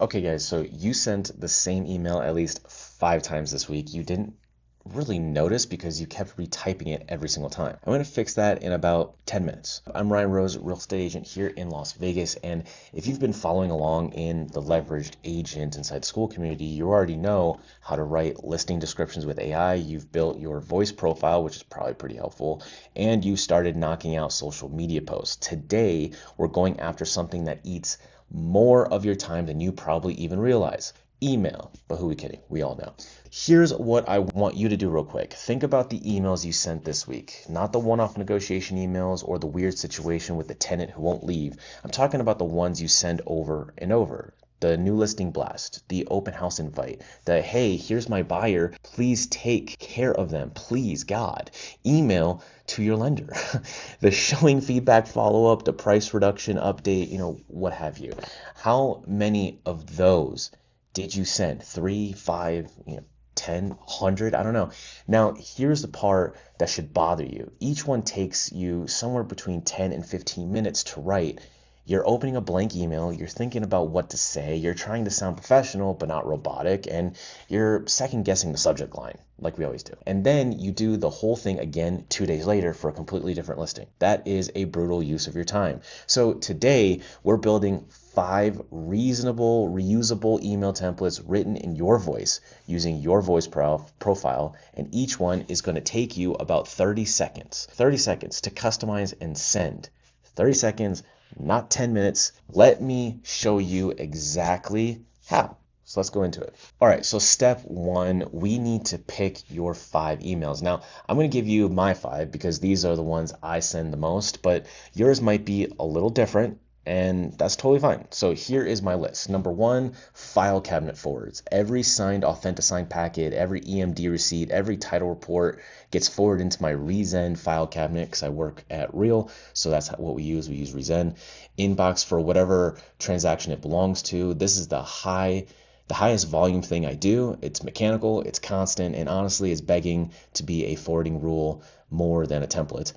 Okay, guys, so you sent the same email at least 5 times this week. You didn't really notice because you kept retyping it every single time. I'm going to fix that in about 10 minutes. I'm Ryan Rose, real estate agent here in Las Vegas, and if you've been following along in the leveraged agent inside school community, you already know how to write listing descriptions with AI. You've built your voice profile, which is probably pretty helpful, and you started knocking out social media posts. Today, we're going after something that eats more of your time than you probably even realize. Email. But who are we kidding? We all know. Here's what I want you to do real quick. Think about the emails you sent this week, not the one-off negotiation emails or the weird situation with the tenant who won't leave. I'm talking about the ones you send over and over. The new listing blast, the open house invite, the hey, here's my buyer, please take care of them, please God. Email to your lender, the showing feedback follow-up, the price reduction update, what have you. How many of those did you send? 3, 5, 10, 100? I don't know. Now, here's the part that should bother you. Each one takes you somewhere between 10 and 15 minutes to write. You're opening a blank email, you're thinking about what to say, you're trying to sound professional but not robotic, and you're second guessing the subject line, like we always do. And then you do the whole thing again 2 days later for a completely different listing. That is a brutal use of your time. So today, we're building 5 reasonable, reusable email templates written in your voice using your voice profile, and each one is going to take you about 30 seconds. 30 seconds to customize and send. 30 seconds, not 10 minutes. Let me show you exactly how. So let's go into it. All right, so step 1, we need to pick your 5 emails. Now, I'm going to give you my 5 because these are the ones I send the most, but yours might be a little different, and that's totally fine. So here is my list. Number 1, file cabinet forwards. Every signed AuthentiSign packet, every EMD receipt, every title report gets forwarded into my Rezen file cabinet because I work at Real, so that's what we use. We use Rezen. Inbox for whatever transaction it belongs to. This is the highest volume thing I do. It's mechanical, it's constant, and honestly, it's begging to be a forwarding rule more than a template.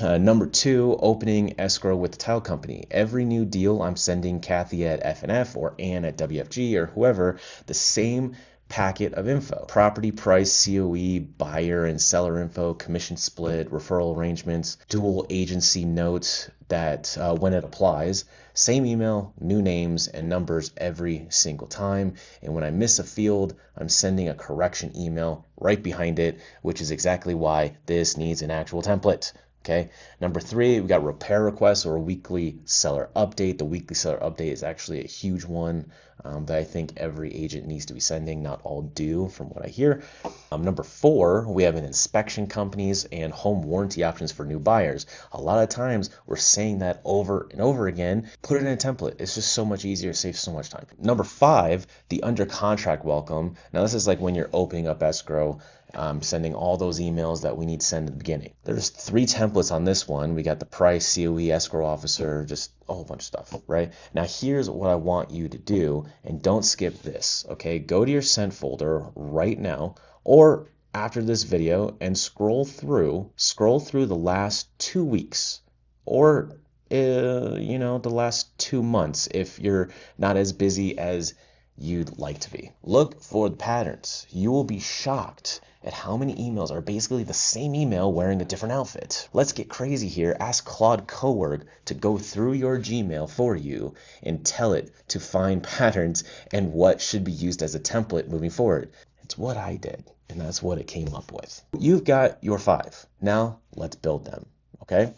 Number 2, opening escrow with the title company. Every new deal I'm sending Kathy at FNF or Ann at WFG or whoever the same packet of info. Property price, COE, buyer and seller info, commission split, referral arrangements, dual agency notes that when it applies, same email, new names and numbers every single time. And when I miss a field, I'm sending a correction email right behind it, which is exactly why this needs an actual template. Okay. Number 3, we got repair requests or a weekly seller update. The weekly seller update is actually a huge one that I think every agent needs to be sending. Not all do, from what I hear. Number 4, we have an inspection companies and home warranty options for new buyers. A lot of times we're saying that over and over again. Put it in a template. It's just so much easier, saves so much time. Number 5, the under contract welcome. Now this is like when you're opening up escrow, sending all those emails that we need to send at the beginning. There's 3 templates on this one. We got the price, COE, escrow officer, just a whole bunch of stuff, right? Now here's what I want you to do, and don't skip this, okay? Go to your sent folder right now or after this video and scroll through the last 2 weeks or the last 2 months if you're not as busy as you'd like to be. Look for the patterns. You will be shocked at how many emails are basically the same email wearing a different outfit. Let's get crazy here. Ask Claude Cowork to go through your Gmail for you and tell it to find patterns and what should be used as a template moving forward. It's what I did, and that's what it came up with. You've got your 5. Now let's build them, okay?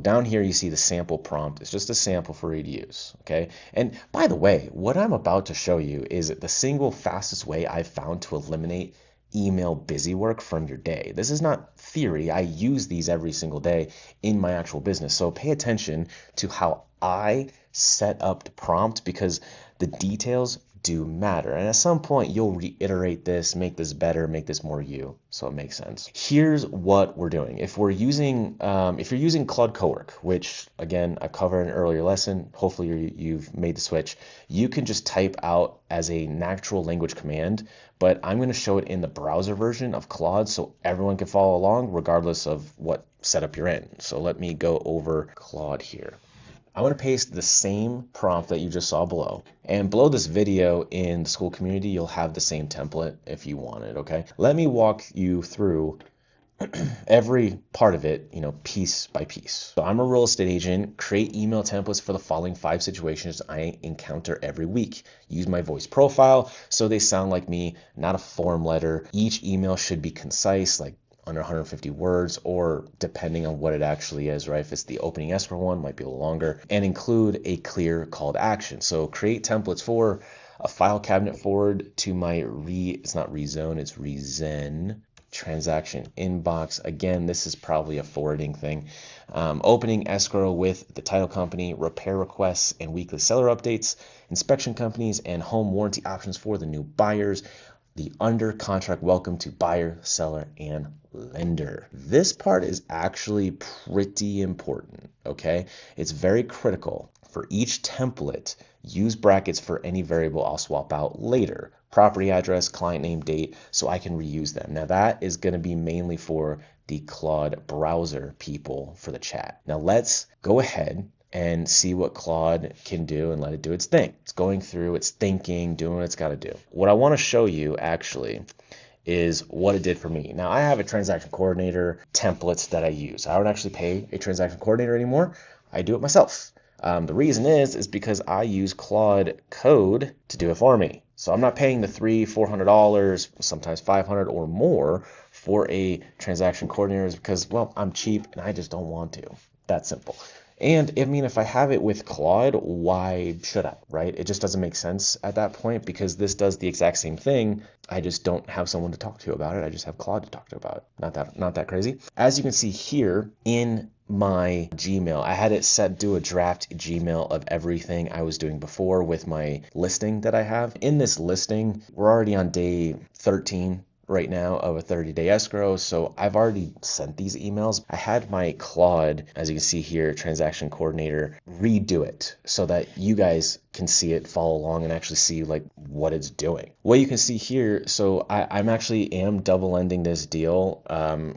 Down here you see the sample prompt. It's just a sample for you to use, okay? And by the way, what I'm about to show you is the single fastest way I've found to eliminate email busy work from your day. This is not theory. I use these every single day in my actual business. So pay attention to how I set up the prompt because the details do matter. And at some point you'll reiterate this, make this better, make this more you, so it makes sense. Here's what we're doing. If you're using Claude Cowork, which again I covered in an earlier lesson, hopefully you've made the switch, you can just type out as a natural language command, but I'm going to show it in the browser version of Claude so everyone can follow along regardless of what setup you're in. So let me go over Claude here. I'm going to paste the same prompt that you just saw below. And below this video in the school community, you'll have the same template if you want it, okay? Let me walk you through every part of it, piece by piece. So I'm a real estate agent. Create email templates for the following 5 situations I encounter every week. Use my voice profile so they sound like me, not a form letter. Each email should be concise, like under 150 words, or depending on what it actually is, right? If it's the opening escrow one, might be a little longer, and include a clear call to action. So create templates for a file cabinet forward to my it's not rezone, it's rezen transaction inbox. Again, this is probably a forwarding thing. Opening escrow with the title company, repair requests and weekly seller updates, inspection companies, and home warranty options for the new buyers. The under contract welcome to buyer, seller, and lender. This part is actually pretty important, okay? It's very critical. For each template, use brackets for any variable I'll swap out later. Property address, client name, date, so I can reuse them. Now that is going to be mainly for the Claude browser people for the chat. Now let's go ahead and see what Claude can do and let it do its thing. It's going through, it's thinking, doing what it's got to do. What I want to show you actually is what it did for me. Now I have a transaction coordinator templates that I use. I don't actually pay a transaction coordinator anymore. I do it myself. The reason is because I use Claude Code to do it for me. So I'm not paying the $300-$400, sometimes $500 or more for a transaction coordinator because, well, I'm cheap and I just don't want to. That's simple. And I mean, if I have it with Claude, why should I, right? It just doesn't make sense at that point because this does the exact same thing. I just don't have someone to talk to about it. I just have Claude to talk to about it. Not that crazy. As you can see here in my Gmail, I had it set do a draft Gmail of everything I was doing before with my listing that I have. In this listing, we're already on day 13 right now of a 30-day escrow, so I've already sent these emails. I had my Claude, as you can see here, transaction coordinator, redo it so that you guys can see it, follow along, and actually see like what it's doing. What you can see here, so I'm actually double ending this deal.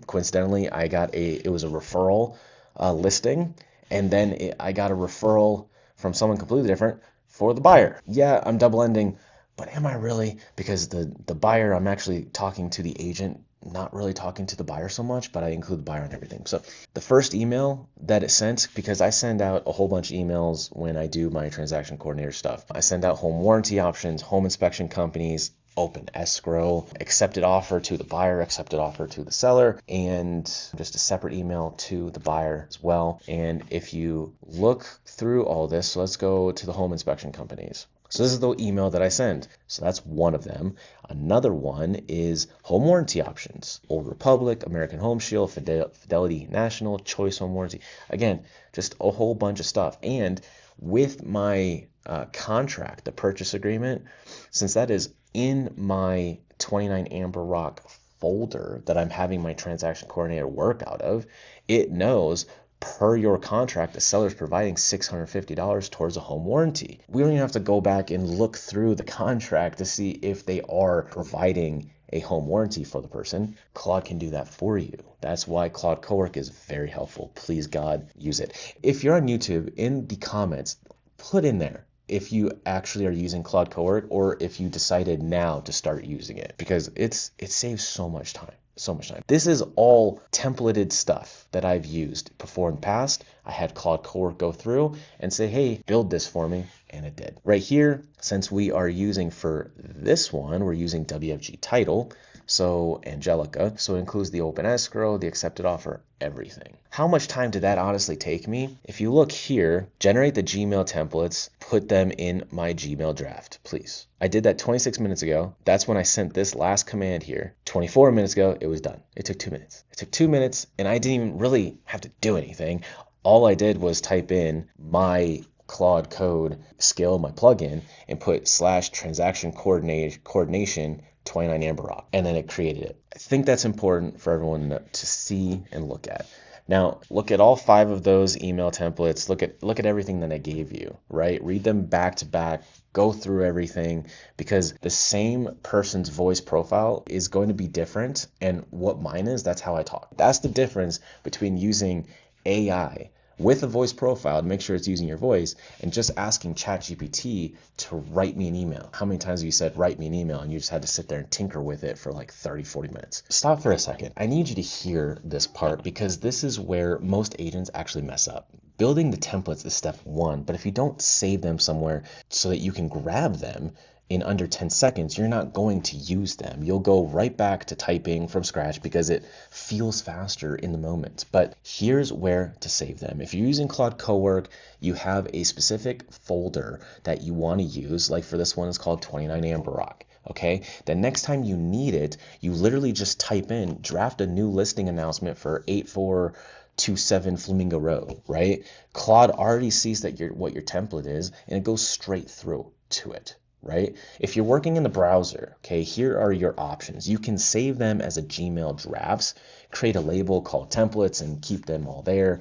Coincidentally, it was a referral listing, and then I got a referral from someone completely different for the buyer. Yeah, I'm double ending. But am I really? Because the buyer, I'm actually talking to the agent, not really talking to the buyer so much, but I include the buyer and everything. So the first email that it sent, because I send out a whole bunch of emails when I do my transaction coordinator stuff. I send out home warranty options, home inspection companies, open escrow, accepted offer to the buyer, accepted offer to the seller, and just a separate email to the buyer as well. And if you look through all this, so let's go to the home inspection companies. So this is the email that I send. So that's one of them. Another one is home warranty options. Old Republic, American Home Shield, Fidelity National, Choice Home Warranty. Again, just a whole bunch of stuff. And with my contract, the purchase agreement, since that is in my 29 Amber Rock folder that I'm having my transaction coordinator work out of, it knows per your contract, the seller's providing $650 towards a home warranty. We don't even have to go back and look through the contract to see if they are providing a home warranty for the person. Claude can do that for you. That's why Claude Cowork is very helpful. Please, God, use it. If you're on YouTube, in the comments, put in there if you actually are using Claude Cowork or if you decided now to start using it, because it saves so much time. So much time. This is all templated stuff that I've used before in the past. I had Claude Cowork go through and say, hey, build this for me, and it did. Right here, since we are using for this one, we're using WFG title, so Angelica, so it includes the open escrow, the accepted offer, everything. How much time did that honestly take me? If you look here, generate the Gmail templates, put them in my Gmail draft, please. I did that 26 minutes ago. That's when I sent this last command here. 24 minutes ago, it was done. It took 2 minutes. It took 2 minutes, and I didn't even really have to do anything. All I did was type in my Claude Code skill, my plugin, and put /transaction coordination 29 Amber Rock, and then it created it. I think that's important for everyone to see and look at. Now, look at all 5 of those email templates. Look at everything that I gave you, right? Read them back to back. Go through everything, because the same person's voice profile is going to be different, and what mine is, that's how I talk. That's the difference between using AI with a voice profile to make sure it's using your voice, and just asking ChatGPT to write me an email. How many times have you said, write me an email, and you just had to sit there and tinker with it for like 30, 40 minutes? Stop for a second. I need you to hear this part because this is where most agents actually mess up. Building the templates is step one, but if you don't save them somewhere so that you can grab them in under 10 seconds, you're not going to use them. You'll go right back to typing from scratch because it feels faster in the moment. But here's where to save them. If you're using Claude Cowork, you have a specific folder that you want to use. Like for this one, it's called 29 Amber Rock. Okay, the next time you need it, you literally just type in, draft a new listing announcement for 8427 Flamingo Road, right? Claude already sees that what your template is, and it goes straight through to it. Right? If you're working in the browser, okay, here are your options. You can save them as a Gmail drafts, create a label called templates and keep them all there.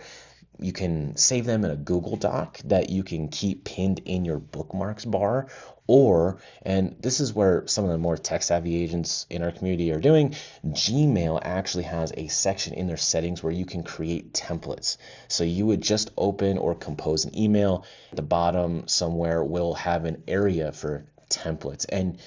You can save them in a Google Doc that you can keep pinned in your bookmarks bar, or, and this is where some of the more tech-savvy agents in our community are doing, Gmail actually has a section in their settings where you can create templates. So you would just open or compose an email. At the bottom somewhere will have an area for templates, and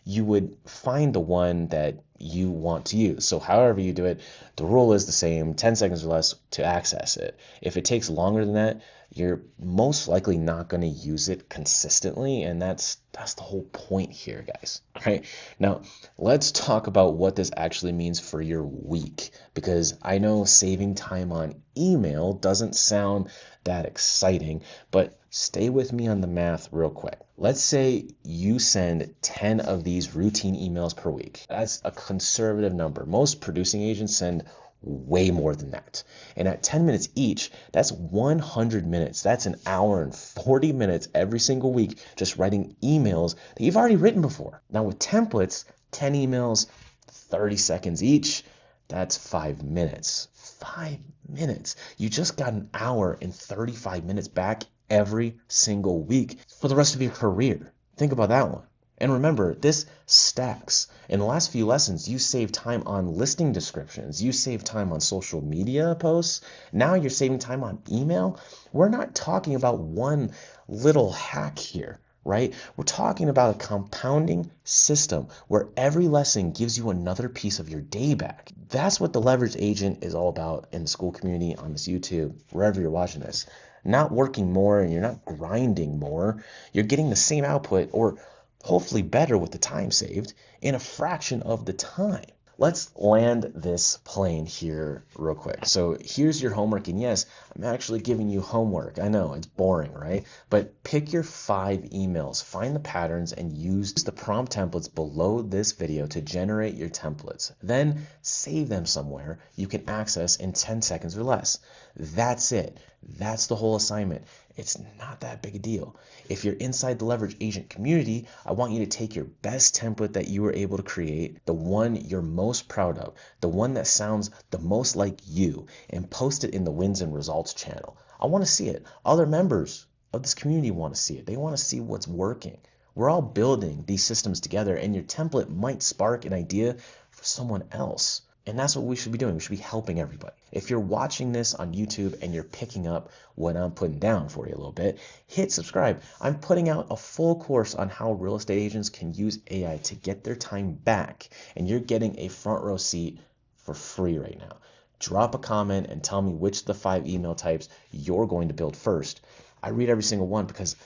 you would find the one that you want to use. So however you do it, the rule is the same, 10 seconds or less to access it. If it takes longer than that, you're most likely not going to use it consistently, and that's the whole point here, guys. All right, now let's talk about what this actually means for your week, because I know saving time on email doesn't sound that exciting, but stay with me on the math real quick. Let's say you send 10 of these routine emails per week. That's a conservative number. Most producing agents send way more than that. And at 10 minutes each, that's 100 minutes. That's an hour and 40 minutes every single week just writing emails that you've already written before. Now with templates, 10 emails, 30 seconds each, that's 5 minutes. 5 minutes. You just got an hour and 35 minutes back every single week for the rest of your career. Think about that one. And remember, this stacks. In the last few lessons, you saved time on listing descriptions. You saved time on social media posts. Now you're saving time on email. We're not talking about one little hack here, right? We're talking about a compounding system where every lesson gives you another piece of your day back. That's what the leverage agent is all about in the school community, on this YouTube, wherever you're watching this. Not working more and you're not grinding more. You're getting the same output, or hopefully better with the time saved, in a fraction of the time. Let's land this plane here real quick. So here's your homework, and yes, I'm actually giving you homework. I know it's boring, right? But pick your 5 emails, find the patterns, and use the prompt templates below this video to generate your templates. Then save them somewhere you can access in 10 seconds or less. That's it. That's the whole assignment. It's not that big a deal. If you're inside the leverage agent community, I want you to take your best template that you were able to create, the one you're most proud of, the one that sounds the most like you, and post it in the wins and results channel. I want to see it. Other members of this community want to see it. They want to see what's working. We're all building these systems together, and your template might spark an idea for someone else. And that's what we should be doing. We should be helping everybody. If you're watching this on YouTube and you're picking up what I'm putting down for you a little bit, hit subscribe. I'm putting out a full course on how real estate agents can use AI to get their time back. And you're getting a front row seat for free right now. Drop a comment and tell me which of the 5 email types you're going to build first. I read every single one because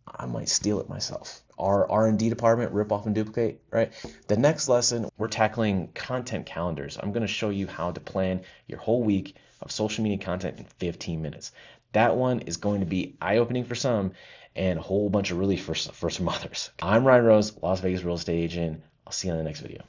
I might steal it myself. Our R&D department, rip off and duplicate, right? The next lesson, we're tackling content calendars. I'm going to show you how to plan your whole week of social media content in 15 minutes. That one is going to be eye-opening for some and a whole bunch of relief for some others. I'm Ryan Rose, Las Vegas real estate agent. I'll see you on the next video.